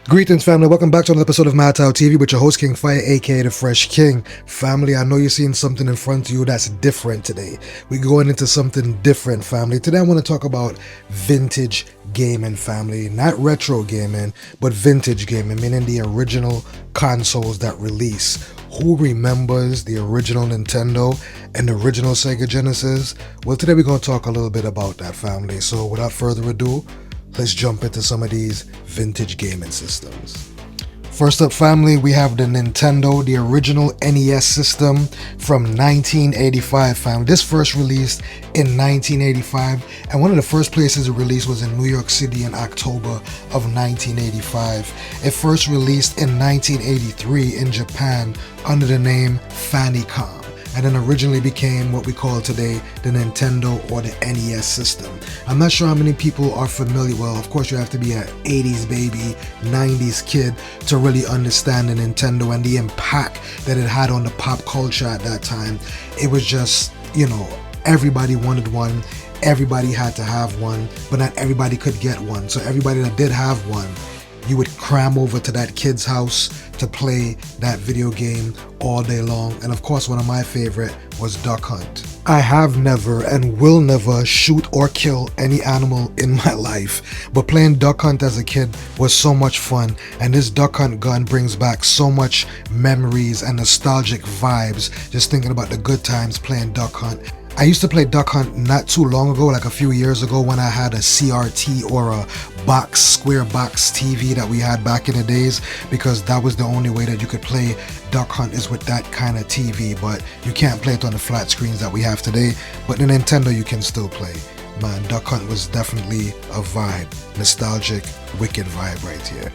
Greetings, family. Welcome back to another episode of Mattow TV with your host, King Fire, aka The Fresh King. Family, I know you're seeing something in front of you that's different today. We're going into something different, family. Today, I want to talk about vintage gaming, family. Not retro gaming, but vintage gaming, meaning the original consoles that release. Who remembers the original Nintendo and the original Sega Genesis? Well, today we're going to talk a little bit about that, family. So without further ado, let's jump into some of these vintage gaming systems. First up, family, we have the Nintendo, the original NES system from 1985, family. This first released in 1985, and one of the first places it released was in New York City in October of 1985. It first released in 1983 in Japan under the name Famicom, and then originally became what we call today the Nintendo or the NES system. I'm not sure how many people are familiar. Well, of course you have to be an 80s baby, 90s kid to really understand the Nintendo and the impact that it had on the pop culture at that time. It was just, everybody wanted one, everybody had to have one, but not everybody could get one. So everybody that did have one, you would cram over to that kid's house to play that video game all day long. And of course, one of my favorite was Duck Hunt. I have never and will never shoot or kill any animal in my life, but playing Duck Hunt as a kid was so much fun, and this Duck Hunt gun brings back so much memories and nostalgic vibes just thinking about the good times playing Duck Hunt. I used to play Duck Hunt not too long ago, like a few years ago, when I had a CRT or a square box TV that we had back in the days, because that was the only way that you could play Duck Hunt is with that kind of TV, but you can't play it on the flat screens that we have today. But the Nintendo you can still play. Man, Duck Hunt was definitely a vibe, nostalgic, wicked vibe right here.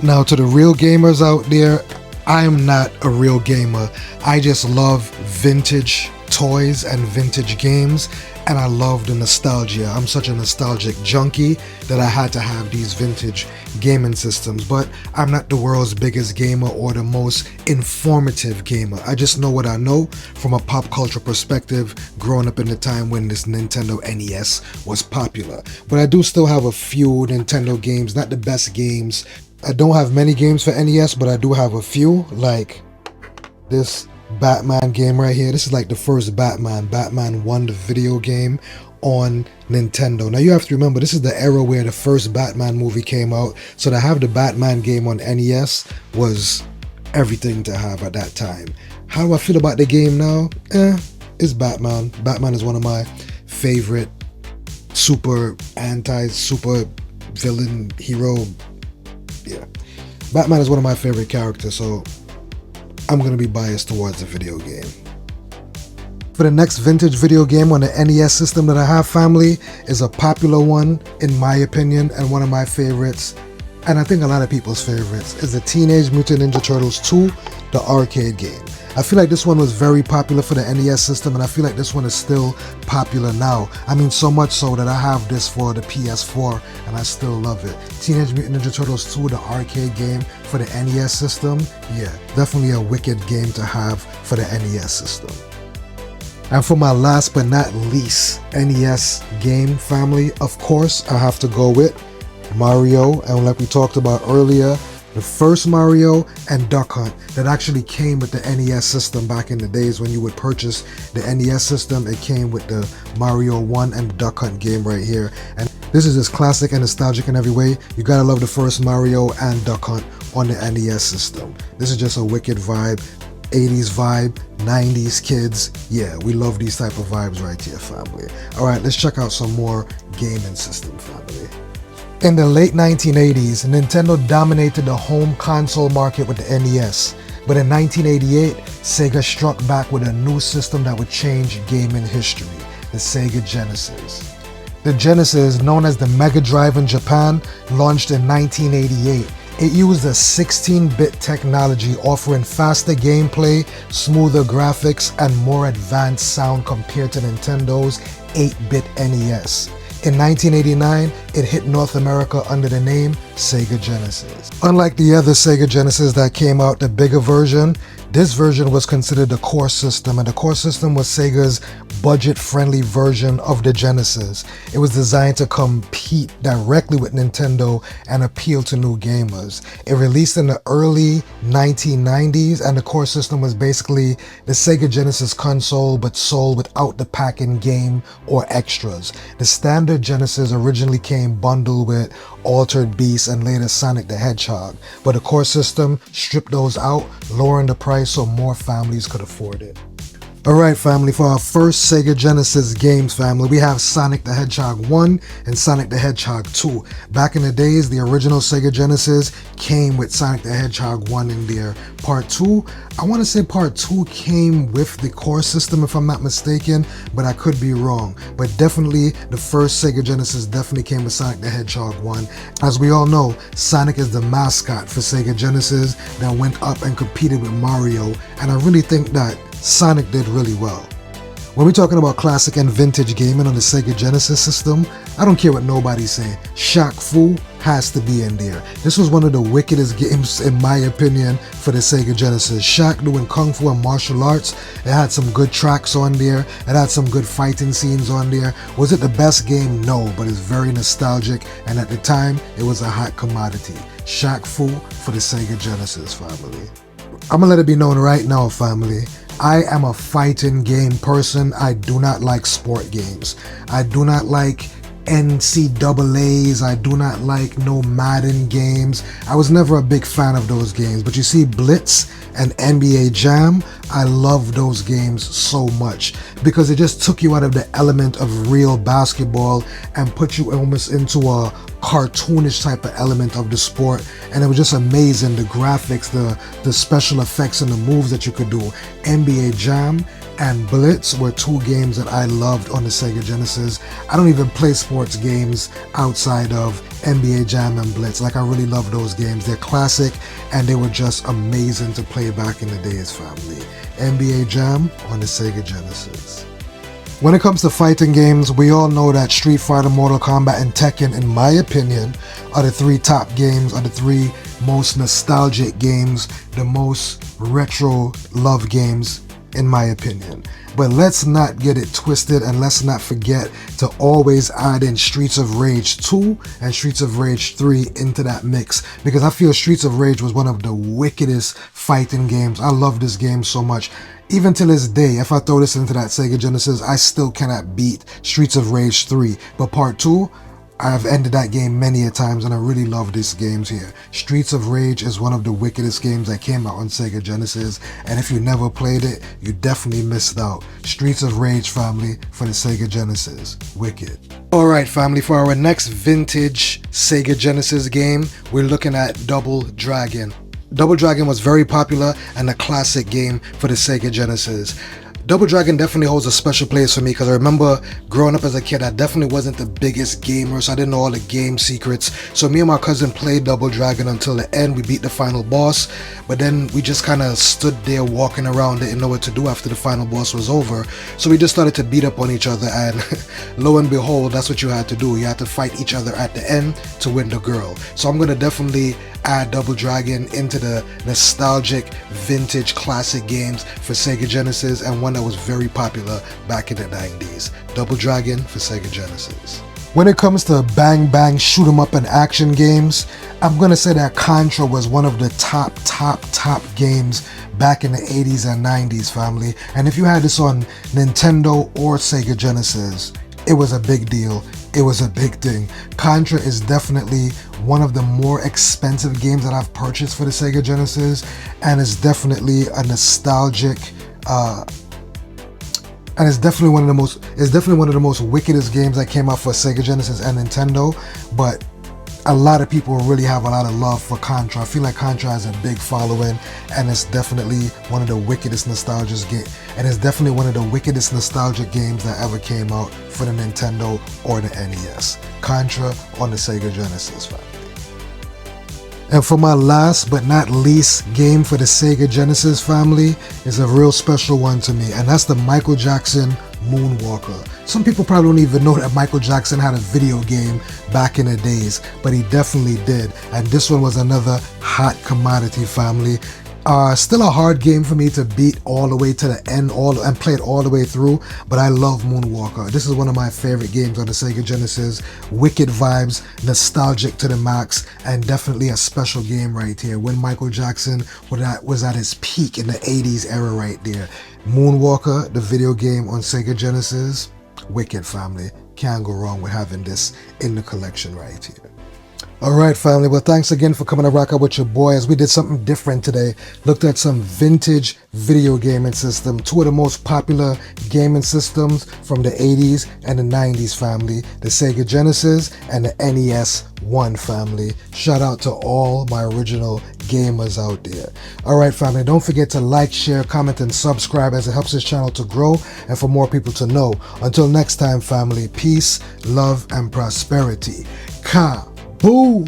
Now to the real gamers out there, I'm not a real gamer. I just love vintage toys and vintage games, and I love the nostalgia. I'm such a nostalgic junkie that I had to have these vintage gaming systems, but I'm not the world's biggest gamer or the most informative gamer. I just know what I know from a pop culture perspective, growing up in the time when this Nintendo NES was popular. But I do still have a few Nintendo games, not the best games. I don't have many games for NES, but I do have a few, like this Batman game right here. This is like the first Batman 1, the video game on Nintendo. Now you have to remember, this is the era where the first Batman movie came out, so to have the Batman game on NES was everything to have at that time. How do I feel about the game now? It's Batman. Batman is one of my favorite super villain hero. Yeah, Batman is one of my favorite characters, so I'm going to be biased towards the video game. For the next vintage video game on the NES system that I have, family, is a popular one in my opinion, and one of my favorites, and I think a lot of people's favorites, is the Teenage Mutant Ninja Turtles 2, the arcade game. I feel like this one was very popular for the NES system, and I feel like this one is still popular now. I mean, so much so that I have this for the PS4 and I still love it. Teenage Mutant Ninja Turtles 2, the arcade game for the NES system. Yeah, definitely a wicked game to have for the NES system. And for my last but not least NES game, family, of course, I have to go with Mario. And like we talked about earlier, the first Mario and Duck Hunt that actually came with the NES system back in the days when you would purchase the NES system. It came with the Mario 1 and the Duck Hunt game right here. And this is just classic and nostalgic in every way. You gotta love the first Mario and Duck Hunt on the NES system. This is just a wicked vibe. 80s vibe, 90s kids. Yeah, we love these type of vibes right here, family. Alright, let's check out some more gaming system, family. In the late 1980s, Nintendo dominated the home console market with the NES, but in 1988, Sega struck back with a new system that would change gaming history, the Sega Genesis. The Genesis, known as the Mega Drive in Japan, launched in 1988. It used a 16-bit technology offering faster gameplay, smoother graphics, and more advanced sound compared to Nintendo's 8-bit NES. In 1989, it hit North America under the name Sega Genesis. Unlike the other Sega Genesis that came out, the bigger version, this version was considered the core system, and the core system was Sega's budget-friendly version of the Genesis. It was designed to compete directly with Nintendo and appeal to new gamers. It released in the early 1990s, and the core system was basically the Sega Genesis console but sold without the pack-in game or extras. The standard Genesis originally came bundled with Altered Beast and later Sonic the Hedgehog, but the core system stripped those out, lowering the price so more families could afford it. Alright family, for our first Sega Genesis games family, we have Sonic the Hedgehog 1 and Sonic the Hedgehog 2. Back in the days, the original Sega Genesis came with Sonic the Hedgehog 1 in there. Part 2, I want to say part 2 came with the core system if I'm not mistaken, but I could be wrong. But definitely, the first Sega Genesis definitely came with Sonic the Hedgehog 1. As we all know, Sonic is the mascot for Sega Genesis that went up and competed with Mario, and I really think that Sonic did really well. When we're talking about classic and vintage gaming on the Sega Genesis system, I don't care what nobody say, Shaq Fu has to be in there. This was one of the wickedest games in my opinion for the Sega Genesis. Shaq doing Kung Fu and martial arts, it had some good tracks on there, it had some good fighting scenes on there. Was it the best game? No, but it's very nostalgic, and at the time, it was a hot commodity. Shaq Fu for the Sega Genesis family. I'm gonna let it be known right now family, I am a fighting game person. I do not like sport games. I do not like NCAAs. I do not like no Madden games. I was never a big fan of those games. But you see Blitz and NBA Jam, I love those games so much because it just took you out of the element of real basketball and put you almost into a cartoonish type of element of the sport, and it was just amazing. The graphics, the special effects, and the moves that you could do. NBA Jam and Blitz were two games that I loved on the Sega Genesis. I don't even play sports games outside of NBA Jam and Blitz. Like, I really love those games. They're classic and they were just amazing to play back in the days family. NBA Jam on the Sega Genesis. When it comes to fighting games, we all know that Street Fighter, Mortal Kombat, and Tekken, in my opinion, are the three top games, are the three most nostalgic games, the most retro love games, in my opinion. But let's not get it twisted, and let's not forget to always add in Streets of Rage 2 and Streets of Rage 3 into that mix, because I feel Streets of Rage was one of the wickedest fighting games. I love this game so much. Even to this day, if I throw this into that Sega Genesis, I still cannot beat Streets of Rage 3. But part 2, I've ended that game many a times, and I really love these games here. Streets of Rage is one of the wickedest games that came out on Sega Genesis, and if you never played it, you definitely missed out. Streets of Rage family for the Sega Genesis. Wicked. Alright family, for our next vintage Sega Genesis game, we're looking at Double Dragon. Double Dragon was very popular and a classic game for the Sega Genesis. Double Dragon definitely holds a special place for me because I remember growing up as a kid, I definitely wasn't the biggest gamer, so I didn't know all the game secrets. So me and my cousin played Double Dragon until the end. We beat the final boss, but then we just kind of stood there walking around, didn't know what to do after the final boss was over. So we just started to beat up on each other, and lo and behold, that's what you had to do. You had to fight each other at the end to win the girl. So I'm going to definitely add Double Dragon into the nostalgic vintage classic games for Sega Genesis, and one that was very popular back in the 90s. Double Dragon for Sega Genesis. When it comes to bang bang shoot 'em up and action games, I'm gonna say that Contra was one of the top games back in the 80s and 90s family. And if you had this on Nintendo or Sega Genesis, it was a big deal. It was a big thing. Contra is definitely one of the more expensive games that I've purchased for the Sega Genesis, and it's definitely a nostalgic and it's definitely one of the most wickedest games that came out for Sega Genesis and Nintendo. But a lot of people really have a lot of love for Contra. I feel like Contra has a big following, and it's definitely one of the wickedest nostalgic games that ever came out for the Nintendo or the NES. Contra on the Sega Genesis family. And for my last but not least game for the Sega Genesis family is a real special one to me, and that's the Michael Jackson Moonwalker. Some people probably don't even know that Michael Jackson had a video game back in the days, but he definitely did. And this one was another hot commodity family. Still a hard game for me to beat all the way to the end and play it all the way through, but I love Moonwalker. This is one of my favorite games on the Sega Genesis. Wicked vibes, nostalgic to the max, and definitely a special game right here. When Michael Jackson was at his peak in the 80s era right there. Moonwalker, the video game on Sega Genesis. Wicked, family. Can't go wrong with having this in the collection right here. Alright, family, well, thanks again for coming to rock out with your boy as we did something different today. Looked at some vintage video gaming system, two of the most popular gaming systems from the 80s and the 90s, family. The Sega Genesis and the NES 1, family. Shout out to all my original gamers out there. Alright, family, don't forget to like, share, comment, and subscribe as it helps this channel to grow and for more people to know. Until next time, family, peace, love, and prosperity. Boom!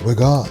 We're gone.